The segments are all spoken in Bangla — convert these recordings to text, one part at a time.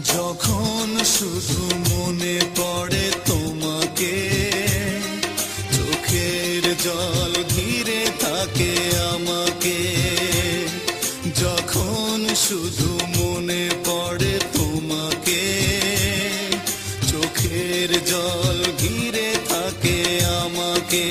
যখন শুধু মনে পড়ে তোমাকে, চোখের জল ঘিরে থাকে আমাকে। যখন শুধু মনে পড়ে তোমাকে, চোখের জল ঘিরে থাকে আমাকে।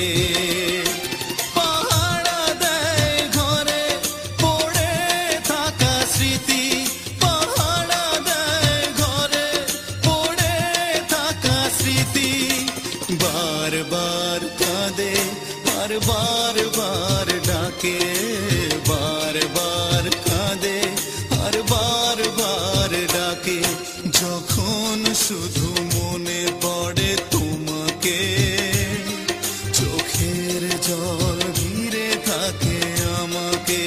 বারবার কাঁদে আর বারবার ডাকে, বারবার কাঁদে আর বারবার ডাকে। যখন শুধু মনে পড়ে তোমাকে, চোখের জল ঘিরে থাকে আমাকে।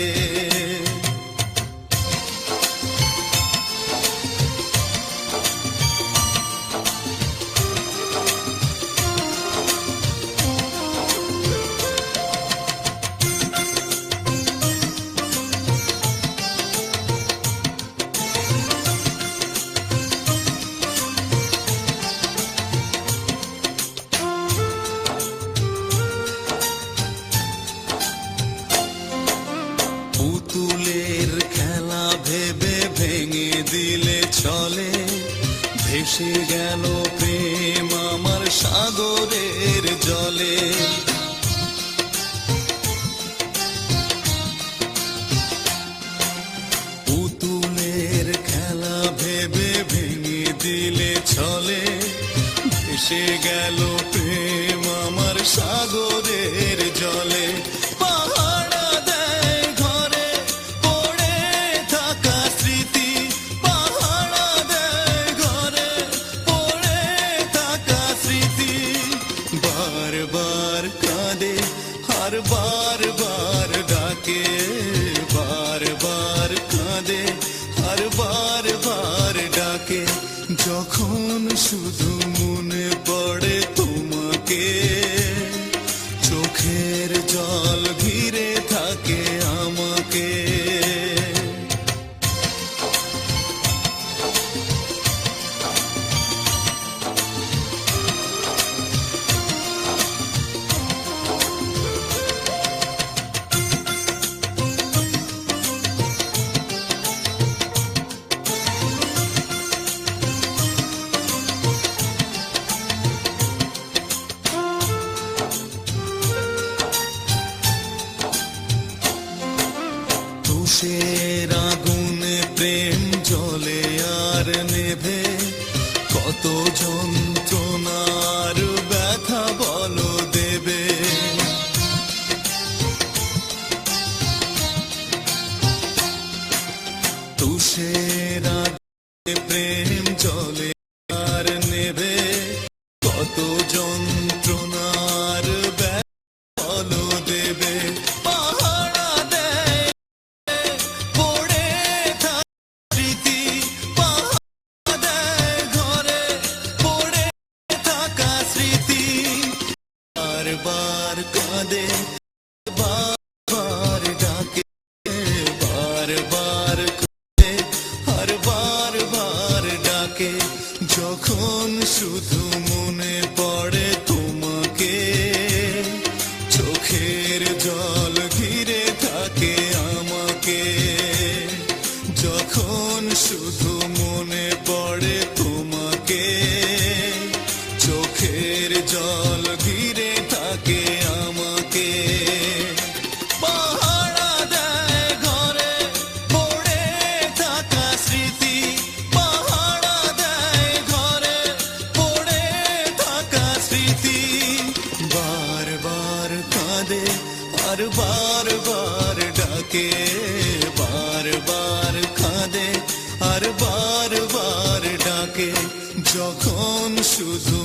পুতুলের খেলা ভেবে ভেঙে দিলে চলে, ভেসে গেল প্রেম আমার সাগরের জলে। পুতুলের খেলা ভেবে ভেঙে দিলে চলে, ভেসে গেল প্রেম আমার সাগরের জলে। বারবার কাঁদে আর বারবার ডাকে, বারবার কাঁদে আর বারবার ডাকে। যখন শুধু মনে পড়ে তোমাকে, চোখের জল ঘিরে থাকে আমাকে। তুষের আগুনে প্রেম জ্বলে আর নেভে, কত যন্ত্রণার ব্যথা বলো দেবে। তুষের আগুনে প্রেম জ্বলে আর নেভে, কত যন্ত্রণার ব্যথা বলো দেবে। বারবার কাঁদে বারবার ডাকে, বারবার কাঁদে আর বারবার ডাকে। যখন শুধু মনে পড়ে তোমাকে, চোখের জল ঘিরে থাকে আমাকে। যখন শুধু মনে পড়ে তোমাকে, চোখের জল ঘিরে থাকে আমাকে। পাহারা দেয় ঘরে পড়ে থাকা স্মৃতি, পাহারা দেয় ঘরে পড়ে থাকা স্মৃতি। বারবার কাঁদে আর বারবার ডাকে, বারবার কাঁদে আর বারবার ডাকে। যখন শুধু